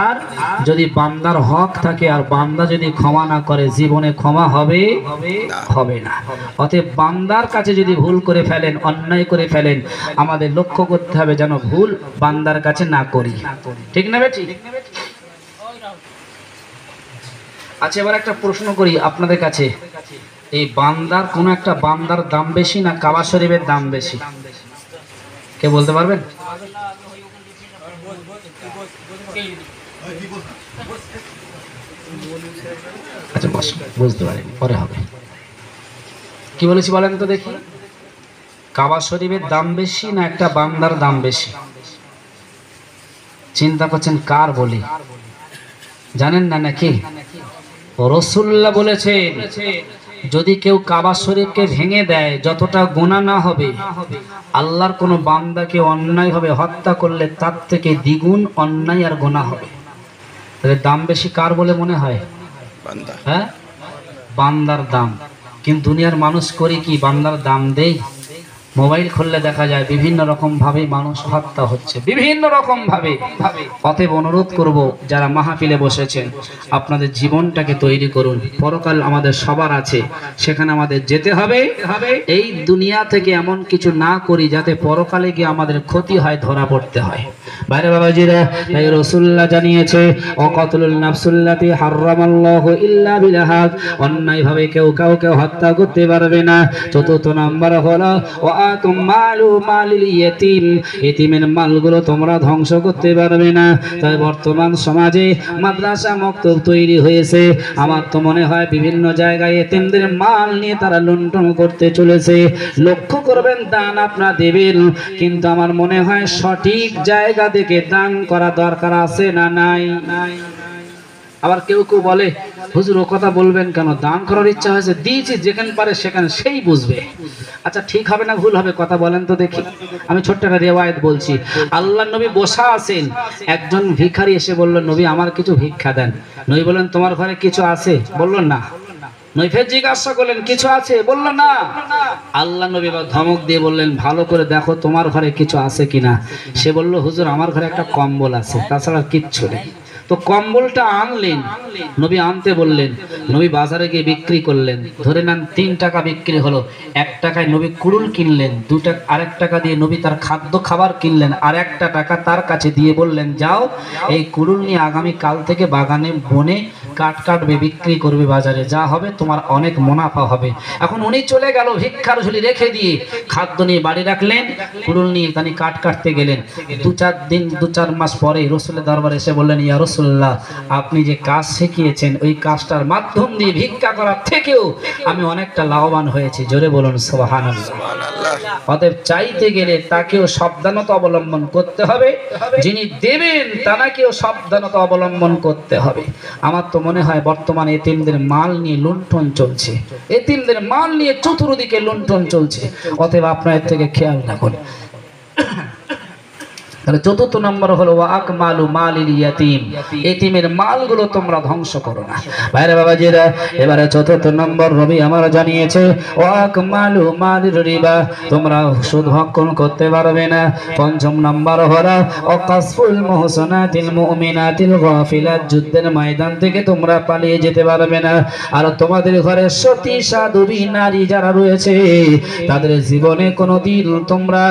আর যদি বান্দার হক থাকে আর বান্দা যদি ক্ষমা না করে জীবনে ক্ষমা হবে না। অতএব বান্দার কাছে যদি ভুল করে ফেলেন, অন্যায় করে ফেলেন, আমাদের লক্ষ্য করতে হবে যেন ভুল বান্দার কাছে না করি, ঠিক না বেটি? আচ্ছা, এবার একটা প্রশ্ন করি আপনাদের কাছে, এই বান্দার কোন একটা বান্দার দাম বেশি না কাবা শরীফের দাম বেশি? কে বলতে পারবেন? আচ্ছা বুঝতে পারিনি, পরে হবে। কি বলেছি বলেন তো দেখি, কাবা শরীফের দাম বেশি না একটা বান্দার দাম বেশি? চিন্তা করছেন কার বলি, জানেন না নাকি? রাসূলুল্লাহ বলেছেন যদি কেউ কাবা শরীফকে ভেঙে দেয় যতটা গুনাহ না হবে, আল্লাহর কোনো বান্দাকে অন্যায়ভাবে হত্যা করলে তার থেকে দ্বিগুণ অন্যায় আর গুনাহ হবে। তাহলে দাম বেশি কার বলে মনে হয়? হ্যাঁ, বান্দার দাম। কিন্তু দুনিয়ার মানুষ করি কি, বান্দার দাম দেই? মোবাইল খুললে দেখা যায় বিভিন্ন রকম ভাবে মানুষ হত্যা হচ্ছে, বিভিন্ন রকম ভাবে। অতএব অনুরোধ করব যারা মাহফিলে বসেছেন, আপনাদের জীবনটাকে তৈরি করুন। পরকাল আমাদের সবার আছে, সেখানে আমাদের যেতে হবে। এই দুনিয়া থেকে এমন কিছু না করি যাতে পরকালে গিয়ে আমাদের ক্ষতি হয়, ধরা পড়তে হয়। বাইরে বাবাজিরা, তাই রাসূলুল্লাহ জানিয়েছে ওয়াকাতুলুন নাফসুল্লাতী হারামাল্লাহু ইল্লা বিল হক, অন্যায় ভাবে কেউ কাউকে হত্যা করতে পারবে না। চতুর্থ নাম্বার হলো ওয়াতুম মালু মালিল ইয়তিম, ইতিমের মালগুলো তোমরা ধ্বংস করতে পারবে না। তাই বর্তমান সমাজে মাদ্রাসা মক্তব তৈরি হয়েছে, আমার তো মনে হয় বিভিন্ন জায়গায় এতিমদের মাল নিয়ে তারা লুণ্ঠন করতে চলেছে। লক্ষ্য করবেন দান আপনারা দেবেন, কিন্তু আমার মনে হয় সঠিক জায়গা থেকে দান করা দরকার আছে না নাই? আবার কেউ কেউ বলে হুজুর ও কথা বলবেন কেন, দান করার ইচ্ছা হয়েছে দিয়েছি, যেখানে পারে সেখানে সেই বুঝবে। আচ্ছা ঠিক হবে না ভুল হবে কথা বলেন তো দেখি। আমি ছোট্ট একটা রিওয়ায়াত বলছি। আল্লাহর নবী বসা আছেন, একজন ভিখারি এসে বলল নবী আমার কিছু ভিক্ষা দেন। নবী বললেন তোমার ঘরে কিছু আছে? বলল না। নবী ফের জিজ্ঞাসা করলেন কিছু আছে? বলল না। আল্লাহ নবী ধমক দিয়ে বললেন ভালো করে দেখো তোমার ঘরে কিছু আছে কিনা। সে বলল হুজুর আমার ঘরে একটা কম্বল আছে, তাছাড়া কিচ্ছু নেই। তো কম্বলটা আনলেন, নবী আনতে বললেন, নবী বাজারে গিয়ে বিক্রি করলেন। ধরে নেন 3 টাকা বিক্রি হলো, 1 টাকায় নবী কুড়ুল কিনলেন, 2 টাকা আরেক টাকা দিয়ে নবী তার খাদ্য খাবার কিনলেন, আর 1 টাকা তার কাছে দিয়ে বললেন যাও এই কুড়ুল নিয়ে আগামী কাল থেকে বাগানে বনে কাটবে বিক্রি করবে, বাজারে যা হবে তোমার অনেক মুনাফা হবে। এখন উনি চলে গেল ভিক্ষার ঝুলি রেখে দিয়ে, খাদ্য নিয়ে বাড়ি রাখলেন, কুড়ুল নিয়ে তিনি কাটতে গেলেন। 2-4 মাস পরে রাসূলের দরবারে এসে বললেন ইয়া রাসূলুল্লাহ আপনি যে কাজ শিখিয়েছেন ওই কাজটার মাধ্যম দিয়ে ভিক্ষা করার থেকেও আমি অনেকটা লাভবান হয়েছি। জোরে বলুন সুবহানাল্লাহ। অতএব চাইতে গেলে তাকেও সাবধানতা অবলম্বন করতে হবে, যিনি দেবেন তাকেও সাবধানতা অবলম্বন করতে হবে। আমার তো মনে হয় বর্তমানে এতিমদের মাল নিয়ে লুণ্ঠন চলছে, এতিমদের মাল নিয়ে চতুর্দিকে লুণ্ঠন চলছে। অতএব আপনার থেকে খেয়াল রাখুন। তাহলে চতুর্থ নম্বর হলো আকমালু মালিল ইয়াতিম, এতিমের মালগুলো তোমরা ধ্বংস করো না। ভাইরা বাবাজিরা, এবারে চতুর্থ নম্বর নবী আমার জানিয়েছে আকমালু মালিল রিবা, তোমরা সুদ ভক্ষণ করতে পারবে না। পঞ্চম নম্বর হলো অকাসফুল মুহসানাতিল মুমিনাতিল গাফিলাত, যুদ্ধের ময়দান থেকে তোমরা পালিয়ে যেতে পারবে না। আর তোমাদের ঘরে সতী সাধবী নারী যারা রয়েছে তাদের জীবনে কোনোদিন তোমরা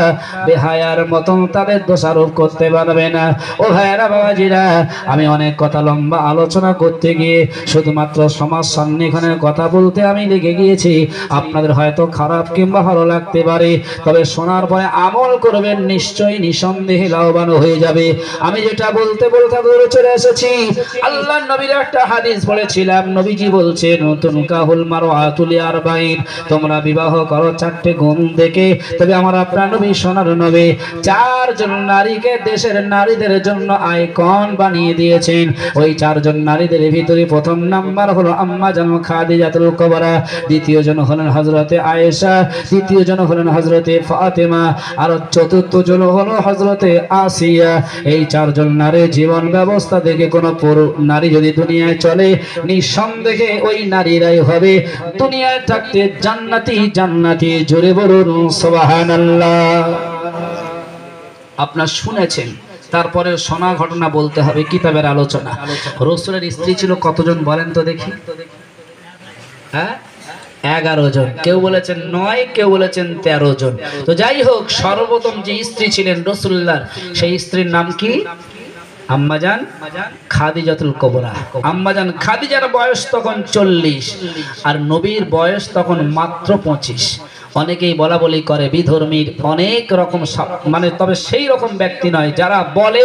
বেহায়ার মতন তাদের দোষারোপ করতে পারবে না। ও ভাইরা বাবাজিরা, আমি অনেক কথা লম্বা আলোচনা করতে গিয়ে শুধুমাত্র সমাজ সন্নিধানের কথা বলতে আমি লেগে গিয়েছি। আপনাদের হয়তো খারাপ কিংবা ভালো লাগতে পারে, তবে শোনার পরে আমল করবেন, নিশ্চয়ই নিঃসন্দেহে লাভবান হয়ে যাবে। আমি যেটা বলতে বলতে দূরে চলে এসেছি। আল্লাহর নবীর একটা হাদিস বলেছিলাম, নবীজি বলছেন নতুন কাহুল মারওয়াতুল আরবাইন, তোমরা বিবাহ করো চারটে গুণ দেখে। তবে আমার আপনার নবী সোনার নবী চারজন নারীকে দেশের নারীদের জন্য আইকন বানিয়ে দিয়েছেন। ওই চারজন নারীদের ভিতরে প্রথম নাম্বার হলো আম্মা জান খাদিজাতুল কুবরা, দ্বিতীয় জন হলেন হযরতে আয়েশা, তৃতীয় জন হলেন হযরতে ফাতেমা, আর চতুর্থ জন হলো হযরতে আসিয়া। এই চারজন নারীর জীবন ব্যবস্থা দেখে কোনো নারী যদি দুনিয়ায় চলে, নিঃসন্দেহে ওই নারীরাই হবে দুনিয়ায় থাকতে জান্নাতি। জান্নাতি, জোরে বলুন সুবহানাল্লাহ। আপনারা শুনেছেন, তারপরে শোনা ঘটনা বলতে হবে, কিতাবের আলোচনা। রাসূলের স্ত্রী ছিল কতজন বলেন তো দেখি? হ্যাঁ, 11 জন। কেউ বলেছেন 9, কেউ বলেছেন 13 জন। তো যাই হোক, সর্বপ্রথম যে স্ত্রী ছিলেন রাসূলুল্লাহর, সেই স্ত্রীর নাম কি? আম্মাজান খাদিজাতুল কুবরা। আম্মাজান খাদিজার বয়স তখন 40, আর নবীর বয়স তখন মাত্র 25। অনেকেই বলা বলি করে বিধর্মীর অনেক রকম, মানে তবে সেই রকম ব্যক্তি নয় যারা বলে।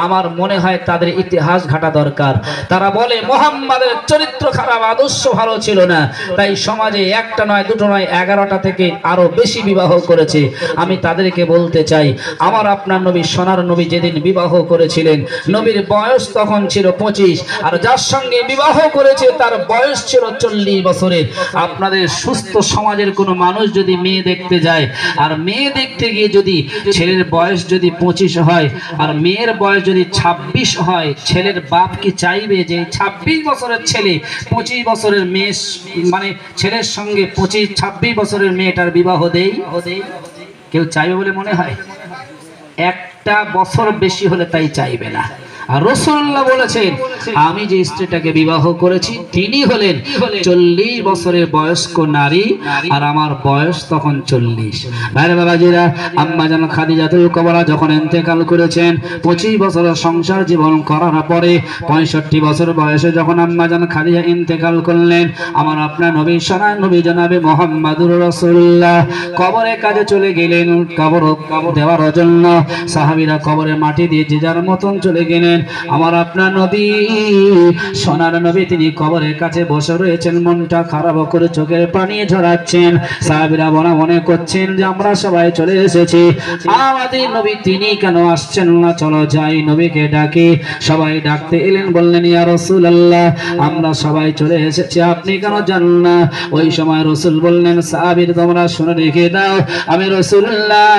আমার মনে হয় তাদের ইতিহাস ঘাটা দরকার। তারা বলে মুহাম্মাদের চরিত্র খারাপ, আদর্শ ভালো ছিল না, তাই সমাজে একটা নয়, দুটো নয়, 11টা থেকে আরো বেশি বিবাহ করেছে। আমি তাদেরকে বলতে চাই, আমার আপনার নবী সোনার নবী যেদিন বিবাহ করেছিলেন, নবীর বয়স তখন ছিল 25, আর যার সঙ্গে বিবাহ করেছে তার বয়স ছিল 40 বছরের। আপনাদের সুস্থ সমাজের কোনো মানুষ যদি মেয়ে দেখতে যায়, আর মেয়ে দেখতে গিয়ে যদি ছেলের বয়স যদি 25 হয় আর মেয়ের বয়স যদি 26 হয়, ছেলের বাপ কি চাইবে যে 26 বছরের ছেলে 25 বছরের মেয়ে, মানে ছেলের সঙ্গে 26 বছরের মেয়েটার বিবাহ দেই? কেউ চাইবে বলে মনে হয়? একটা বছর বেশি হলে তাই চাইবে না। আর রাসূলুল্লাহ বলেছেন, আমি যে স্ত্রীটাকে বিবাহ করেছি তিনি হলেন 40 বছরের বয়স্ক নারী, আর আমার বয়স তখন 40। ভাইরা বাবাজিরা, আম্মা জান খাদিজাতুল কুবরা যখন ইন্তেকাল করেছেন, 25 বছরের সংসার জীবন করার পরে 65 বছর বয়সে যখন আম্মা জান খাদিজা ইন্তেকাল করলেন, আমার আপনার নবী সোনার নবী জনাবে মুহাম্মাদুর রাসূলুল্লাহ কবরের কাছে চলে গেলেন। কবর দেওয়ার জন্য সাহাবীরা কবরে মাটি দিয়ে যে যার মতন চলে গেলেন। আমার আপনার নবী সোনার নবী তিনি কবরের কাছে বসে রয়েছেন, মনটা খারাপ করে চোখের পানি ঝরাচ্ছেন। সাহাবীরা মনে করছেন যে আমরা সবাই চলে এসেছি, আমাদের নবী তিনি কেন আসছেন না, চলো যাই নবীকে ডাকি। সবাই ডাকতে এলেন, বললেন ইয়া রাসূলুল্লাহ আমরা সবাই চলে এসেছি, আপনি কেন যান না? ওই সময় রাসূল বললেন, সাহাবীরা তোমরা শুনে রেখে দাও, আমি রাসূলুল্লাহ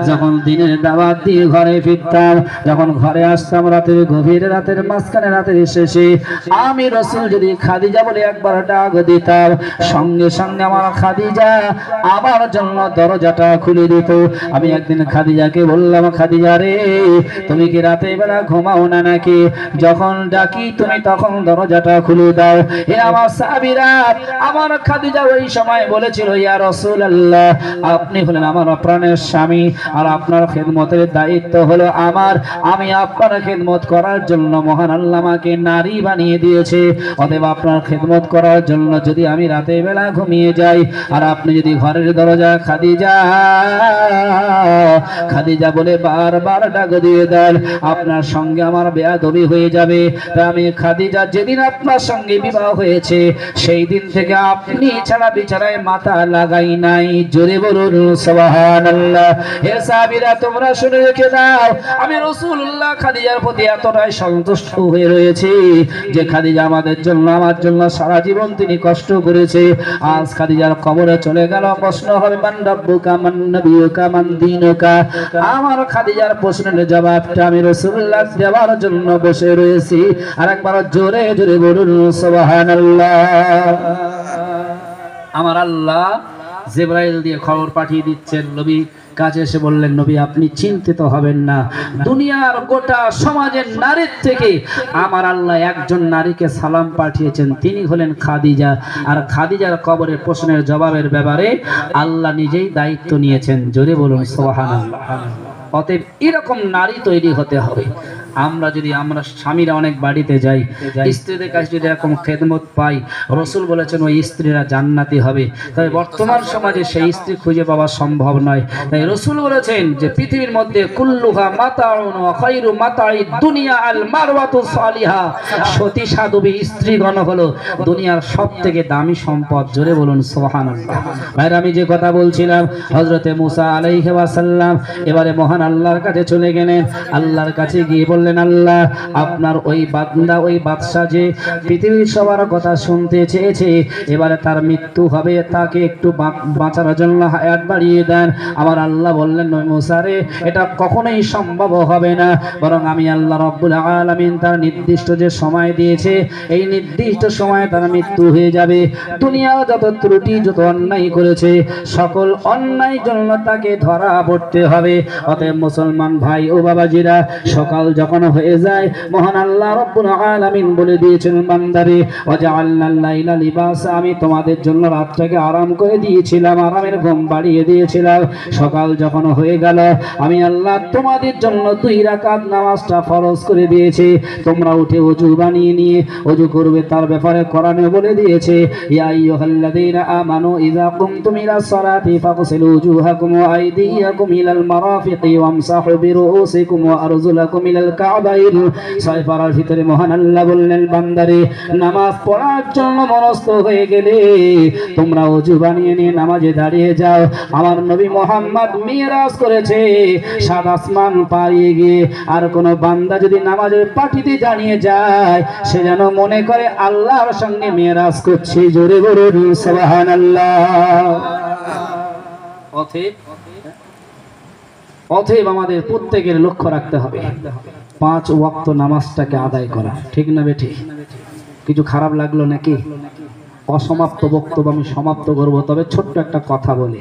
যখন দিনের দাওয়াত দিয়ে ঘরে ফিরতাম, যখন ঘরে আসতাম রাতের গভীর রাতের মাঝখানে রাতের শেষে, আমি রাসূল যদি খাদিজা বলে একবার ডাক দিতাম, সঙ্গে সঙ্গে আমার খাদিজা আমার জন্য দরজাটা খুলে দিত। আমি একদিন খাদিজাকে বললাম, খাদিজা রে তুমি কি রাতে বেলা ঘুমাও না নাকি? যখন ডাকি তুমি তখন দরজাটা খুলে দাও। হে আমার সাহাবীরা, আমার খাদিজা ওই সময় বলেছিল, ইয়া রাসূলুল্লাহ আপনি হলেন আমার প্রাণের স্বামী, আর আপনার খেদমতের দায়িত্ব হলো আমার, আমি আপনার খেদমত করার জন্য মহান আল্লাহ আমাকে নারী বানিয়ে দিয়েছে। অতএব আপনার খেদমত করার জন্য যদি আমি রাতে বেলা ঘুমিয়ে যাই আর আপনি যদি ঘরের দরজা খাদিজা খাদিজা বলে বারবার ডাক দিয়ে দেন, আপনার সঙ্গে আমার বেয়াদবি হয়ে যাবে। তাই আমি খাদিজা যেদিন আপনার সঙ্গে বিবাহ হয়েছে সেই দিন থেকে আপনি ছাড়া বিছানায় মাথা লাগাই নাই। জোরে বলুন সুবহানাল্লাহ। হে সাহাবীরা তোমরা শুনে রেখে দাও, আমি রাসূলুল্লাহ খাদিজার প্রতি এতটাই সন্তুষ্ট হয়ে রয়েছি যে খাদিজা আমাদের জন্য আমার জন্য সারা জীবন তিনি কষ্ট করেছে। আজ খাদিজার কবরে চলে গেল, প্রশ্ন হবে মান রাব্বুকা মান নবিয়ুকা মান দীনুকা। আমার খাদিজার প্রশ্নের জবাবটা আমি রাসূলুল্লাহ দেওয়ার জন্য বসে রয়েছি। আরেকবার জোরে জোরে বলুন সুবহানাল্লাহ। আমার আল্লাহ জিবরাইল দিয়ে খবর পাঠিয়ে দিচ্ছেন, নবী কাছে এসে বললেন, নবী আপনি চিন্তিত হবেন না, দুনিয়ার গোটা সমাজের নারীর থেকে আমার আল্লাহ একজন নারীকে সালাম পাঠিয়েছেন, তিনি হলেন খাদিজা। আর খাদিজার কবরের প্রশ্নের জবাবের ব্যাপারে আল্লাহ নিজেই দায়িত্ব নিয়েছেন। জোরে বলুন সুবহানাল্লাহ। অতএব এরকম নারী তৈরি হতে হবে। আমরা স্বামীরা অনেক বাড়িতে যাই, স্ত্রীদের কাছে যদি এরকম খেদমত পাই, রাসূল বলেছেন ওই স্ত্রীরা জান্নাতি হবে। তবে বর্তমান সমাজে সেই স্ত্রী খুঁজে পাওয়া সম্ভব নয়। তাই রাসূল বলেছেন যে পৃথিবীর মধ্যে কুল্লুহা মাতাউন ওয়া খায়রু মাতাঈদ দুনিয়া আল মারওয়াতু সালিহা। সতী সাধবী স্ত্রীগণ হলো দুনিয়ার সবথেকে দামি সম্পদ। জোরে বলুন সুবহানাল্লাহ। ভাইরা আমি যে কথা বলছিলাম, হযরতে মুসা আলাইহি ওয়াসাল্লাম এবারে মহান আল্লাহর কাছে চলে গেলেন। আল্লাহর কাছে গিয়ে বললেন, আল্লাহ আপনার ওই বান্দা ওই বাদশা যে পৃথিবীর সবার কথা শুনতে চেয়েছে, এবারে তার মৃত্যু হবে, তাকে একটু বাঁচানোর জন্য হায়াত বাড়িয়ে দেন। আমার আল্লাহ বললেন, নবী মুসা রে এটা কখনোই সম্ভব হবে না, বরং আমি আল্লাহ রাব্বুল আলামিন তার নির্দিষ্ট যে সময় দিয়েছে এই নির্দিষ্ট সময়ে তার মৃত্যু হয়ে যাবে। দুনিয়া যত ত্রুটি যত অন্যায় করেছে সকল অন্যায় জন্য তাকে ধরা পড়তে হবে। অতএব মুসলমান ভাই ও বাবাজিরা, সকাল যখন হয়ে যায় মহান আল্লাহ রাব্বুল আলামিন বলে দিয়েছেন, বান্দারে ওয়াজআলনাল লাইলা লিবাসা, আমি তোমাদের জন্য রাতটাকে আরাম করে দিয়েছিলাম, আরামের ঘুম বাড়িয়ে দিয়েছিলাম। সকাল যখন হয়ে গেল আমি আল্লাহ তোমাদের জন্য 2 রাকাত নামাজটা ফরজ করে দিয়েছি। তোমরা উঠে ওযু বানিয়ে নিয়ে ওযু করবে, তার ব্যাপারে কোরআনে বলে দিয়েছে, ইয়া আইয়ুহাল্লাযীনা আমানু ইযা কুমতুম ইলাস সালাতি ফাগসিলু ওযুহাকুম ওয়া আইদিয়াকুম ইলাল মারাফিকি ওয়ামসাহু বিরুউসিকুম ওয়া আরজুলাকুম ইলাল কাবাইন। 6 পারার ভিতরে মহান আল্লাহ বললেন, বান্দারে নামাজ পড়ার জন্য মনস্থ হয়ে গেলে তোমরা ওযু বানিয়ে নিয়ে নামাজে দাঁড়িয়ে যাও। আমার নবী মুহাম্মদ মিরাজ করেছে 7 আসমান পাড়িয়ে গিয়ে, আর কোন বান্দা যদি নামাজের পাটিতে দাঁড়িয়ে যায় সে যেন মনে করে আল্লাহর সঙ্গে মিরাজ করছে। জোরে বলুন সুবহানাল্লাহ। অতএব আমাদের প্রত্যেকের লক্ষ্য রাখতে হবে 5 ওয়াক্ত নামাজটাকে আদায় করা। ঠিক না বেঠি? কিছু খারাপ লাগলো নাকি? অসমাপ্ত বক্তব্য আমি সমাপ্ত করব, তবে ছোট্ট একটা কথা বলি।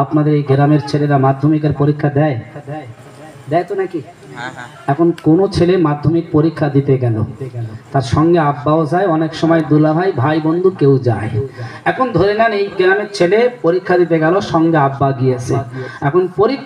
আপনাদের এই গ্রামের ছেলেরা মাধ্যমিকের পরীক্ষা দেয় তো নাকি? এখন কোন ছেলে মাধ্যমিক পরীক্ষা দিতে গেল, তার সঙ্গে আব্বাও যায়, অনেক সময় দুলাভাই ভাই বন্ধু কেউ যায়। এখন ধরে নেন এই গ্রামের ছেলে পরীক্ষা দিতে গেল, সঙ্গে আব্বা গিয়েছে। এখন পরীক্ষা